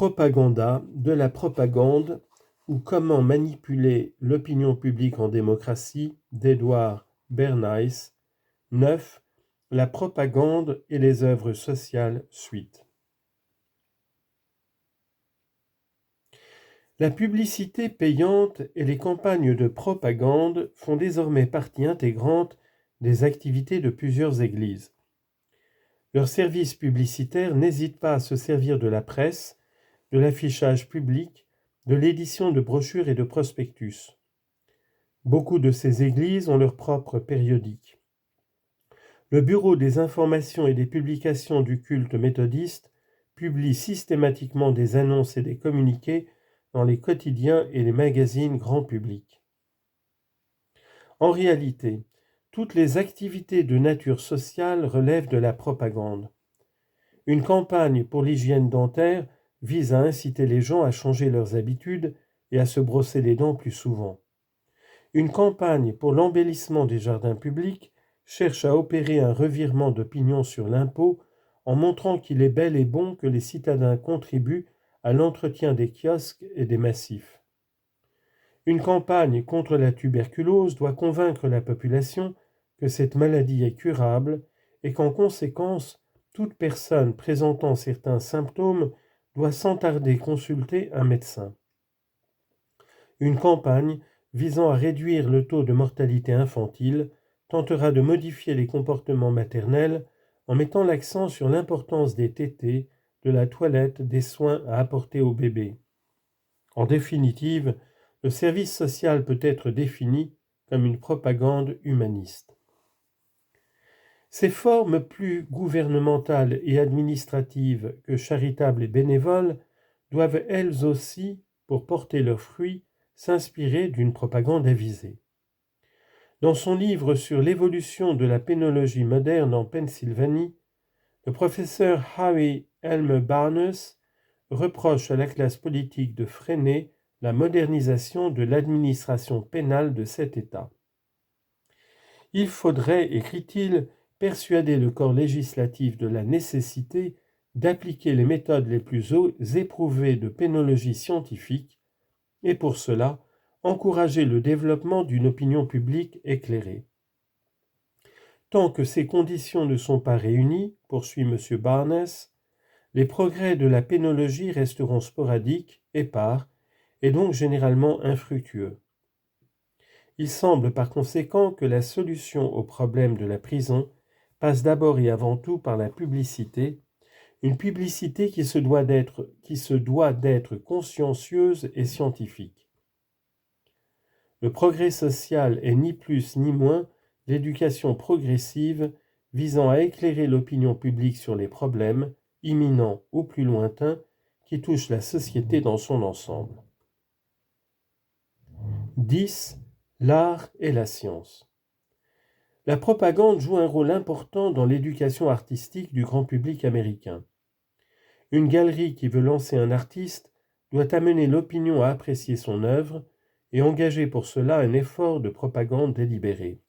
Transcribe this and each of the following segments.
Propaganda, de la propagande ou comment manipuler l'opinion publique en démocratie d'Edward Bernays, 9. La propagande et les œuvres sociales, suite. La publicité payante et les campagnes de propagande font désormais partie intégrante des activités de plusieurs églises. Leurs services publicitaires n'hésitent pas à se servir de la presse, de l'affichage public, de l'édition de brochures et de prospectus. Beaucoup de ces églises ont leur propre périodique. Le Bureau des informations et des publications du culte méthodiste publie systématiquement des annonces et des communiqués dans les quotidiens et les magazines grand public. En réalité, toutes les activités de nature sociale relèvent de la propagande. Une campagne pour l'hygiène dentaire vise à inciter les gens à changer leurs habitudes et à se brosser les dents plus souvent. Une campagne pour l'embellissement des jardins publics cherche à opérer un revirement d'opinion sur l'impôt en montrant qu'il est bel et bon que les citadins contribuent à l'entretien des kiosques et des massifs. Une campagne contre la tuberculose doit convaincre la population que cette maladie est curable et qu'en conséquence, toute personne présentant certains symptômes doit sans tarder consulter un médecin. Une campagne visant à réduire le taux de mortalité infantile tentera de modifier les comportements maternels en mettant l'accent sur l'importance des tétés, de la toilette, des soins à apporter au bébé. En définitive, le service social peut être défini comme une propagande humaniste. Ces formes plus gouvernementales et administratives que charitables et bénévoles doivent elles aussi, pour porter leurs fruits, s'inspirer d'une propagande avisée. Dans son livre sur l'évolution de la pénologie moderne en Pennsylvanie, le professeur Harry Helme Barnes reproche à la classe politique de freiner la modernisation de l'administration pénale de cet État. Il faudrait, écrit-il, persuader le corps législatif de la nécessité d'appliquer les méthodes les plus éprouvées de pénologie scientifique et pour cela, encourager le développement d'une opinion publique éclairée. Tant que ces conditions ne sont pas réunies, poursuit M. Barnes, les progrès de la pénologie resteront sporadiques, épars, et donc généralement infructueux. Il semble par conséquent que la solution au problème de la prison passe d'abord et avant tout par la publicité, une publicité qui se doit d'être consciencieuse et scientifique. Le progrès social est ni plus ni moins l'éducation progressive visant à éclairer l'opinion publique sur les problèmes, imminents ou plus lointains, qui touchent la société dans son ensemble. 10. L'art et la science. La propagande joue un rôle important dans l'éducation artistique du grand public américain. Une galerie qui veut lancer un artiste doit amener l'opinion à apprécier son œuvre et engager pour cela un effort de propagande délibéré.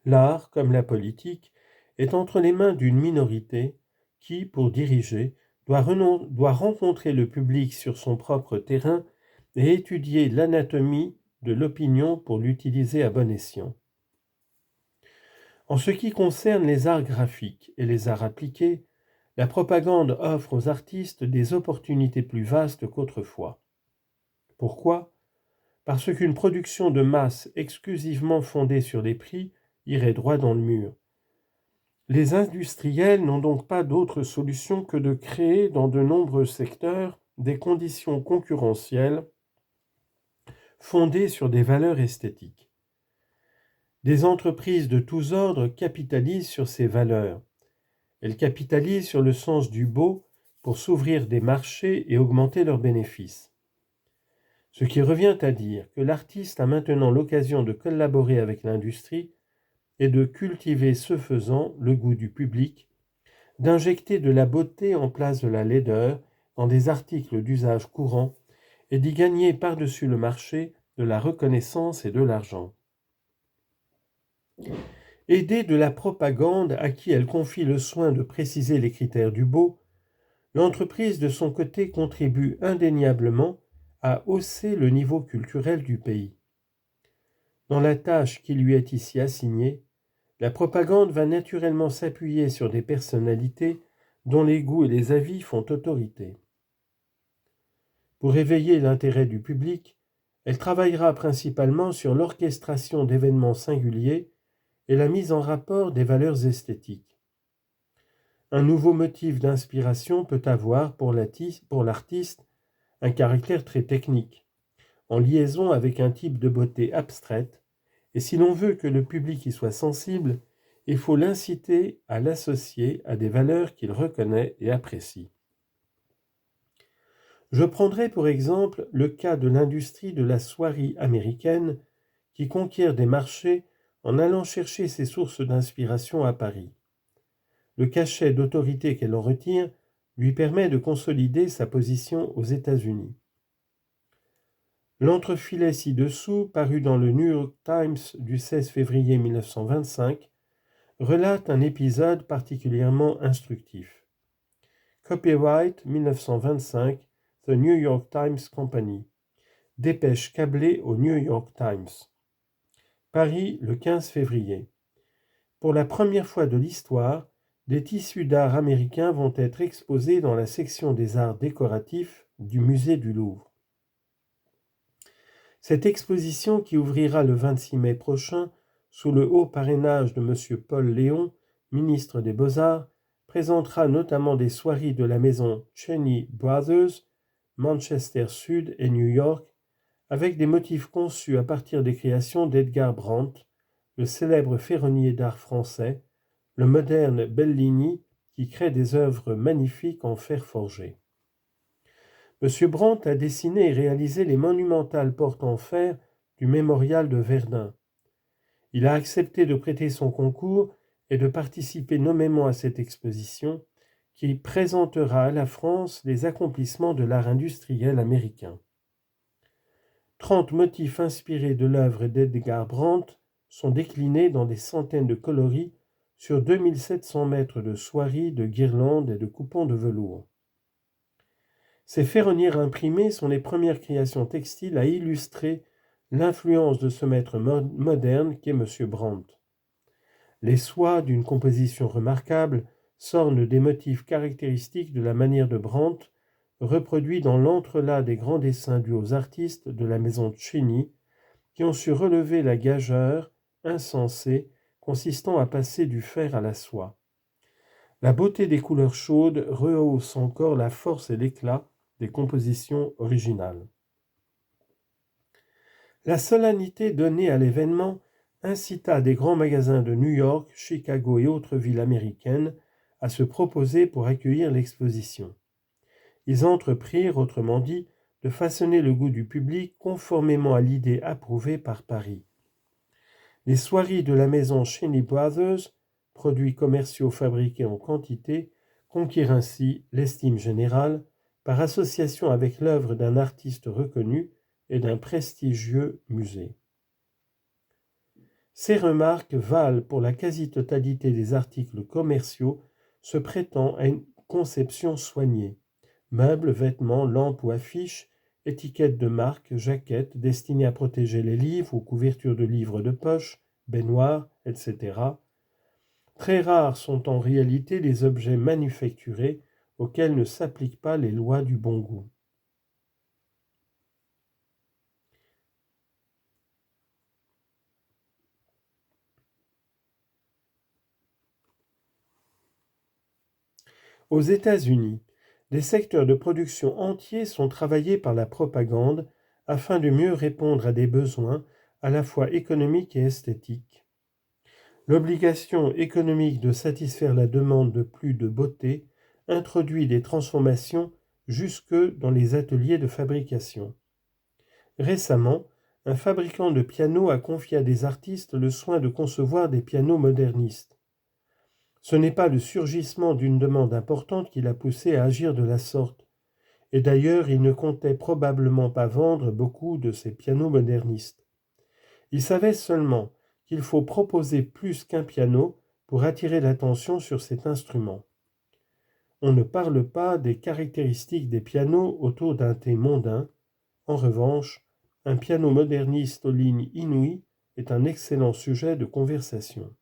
L'art, comme la politique, est entre les mains d'une minorité qui, pour diriger, doit rencontrer le public sur son propre terrain et étudier l'anatomie de l'opinion pour l'utiliser à bon escient. En ce qui concerne les arts graphiques et les arts appliqués, la propagande offre aux artistes des opportunités plus vastes qu'autrefois. Pourquoi ? Parce qu'une production de masse exclusivement fondée sur les prix irait droit dans le mur. Les industriels n'ont donc pas d'autre solution que de créer dans de nombreux secteurs des conditions concurrentielles fondées sur des valeurs esthétiques. Des entreprises de tous ordres capitalisent sur ces valeurs. Elles capitalisent sur le sens du beau pour s'ouvrir des marchés et augmenter leurs bénéfices. Ce qui revient à dire que l'artiste a maintenant l'occasion de collaborer avec l'industrie et de cultiver ce faisant le goût du public, d'injecter de la beauté en place de la laideur dans des articles d'usage courant et d'y gagner par-dessus le marché de la reconnaissance et de l'argent. Aidée de la propagande à qui elle confie le soin de préciser les critères du beau, L'entreprise, de son côté, contribue indéniablement à hausser le niveau culturel du pays. Dans la tâche qui lui est ici assignée, la propagande va naturellement s'appuyer sur des personnalités dont les goûts et les avis font autorité. Pour éveiller l'intérêt du public, elle travaillera principalement sur l'orchestration d'événements singuliers et la mise en rapport des valeurs esthétiques. Un nouveau motif d'inspiration peut avoir pour l'artiste un caractère très technique, en liaison avec un type de beauté abstraite, et si l'on veut que le public y soit sensible, il faut l'inciter à l'associer à des valeurs qu'il reconnaît et apprécie. Je prendrai pour exemple le cas de l'industrie de la soierie américaine qui conquiert des marchés en allant chercher ses sources d'inspiration à Paris. Le cachet d'autorité qu'elle en retire lui permet de consolider sa position aux États-Unis. L'entrefilet ci-dessous, paru dans le New York Times du 16 février 1925, relate un épisode particulièrement instructif. Copyright 1925, The New York Times Company. Dépêche câblée au New York Times. Paris, le 15 février. Pour la première fois de l'histoire, des tissus d'art américains vont être exposés dans la section des arts décoratifs du musée du Louvre. Cette exposition, qui ouvrira le 26 mai prochain, sous le haut parrainage de M. Paul Léon, ministre des Beaux-Arts, présentera notamment des soieries de la maison Cheney Brothers, Manchester Sud et New York, avec des motifs conçus à partir des créations d'Edgar Brandt, le célèbre ferronnier d'art français, le moderne Bellini, qui crée des œuvres magnifiques en fer forgé. M. Brandt a dessiné et réalisé les monumentales portes en fer du mémorial de Verdun. Il a accepté de prêter son concours et de participer nommément à cette exposition qui présentera à la France les accomplissements de l'art industriel américain. 30 motifs inspirés de l'œuvre d'Edgar Brandt sont déclinés dans des centaines de coloris sur 2700 mètres de soieries, de guirlandes et de coupons de velours. Ces ferronnières imprimées sont les premières créations textiles à illustrer l'influence de ce maître moderne qu'est M. Brandt. Les soies, d'une composition remarquable, s'ornent des motifs caractéristiques de la manière de Brandt, reproduits dans l'entrelacs des grands dessins dus aux artistes de la maison Cheney, qui ont su relever la gageure insensée consistant à passer du fer à la soie. La beauté des couleurs chaudes rehausse encore la force et l'éclat des compositions originales. La solennité donnée à l'événement incita des grands magasins de New York, Chicago et autres villes américaines à se proposer pour accueillir l'exposition. Ils entreprirent, autrement dit, de façonner le goût du public conformément à l'idée approuvée par Paris. Les soieries de la maison Cheney Brothers, produits commerciaux fabriqués en quantité, conquirent ainsi l'estime générale par association avec l'œuvre d'un artiste reconnu et d'un prestigieux musée. Ces remarques valent pour la quasi-totalité des articles commerciaux se prêtant à une conception soignée. Meubles, vêtements, lampes ou affiches, étiquettes de marque, jaquettes destinées à protéger les livres ou couvertures de livres de poche, baignoires, etc. Très rares sont en réalité les objets manufacturés auxquels ne s'appliquent pas les lois du bon goût. Aux États-Unis, des secteurs de production entiers sont travaillés par la propagande afin de mieux répondre à des besoins à la fois économiques et esthétiques. L'obligation économique de satisfaire la demande de plus de beauté introduit des transformations jusque dans les ateliers de fabrication. Récemment, un fabricant de pianos a confié à des artistes le soin de concevoir des pianos modernistes. Ce n'est pas le surgissement d'une demande importante qui l'a poussé à agir de la sorte, et d'ailleurs il ne comptait probablement pas vendre beaucoup de ces pianos modernistes. Il savait seulement qu'il faut proposer plus qu'un piano pour attirer l'attention sur cet instrument. On ne parle pas des caractéristiques des pianos autour d'un thé mondain. En revanche, un piano moderniste aux lignes inouïes est un excellent sujet de conversation.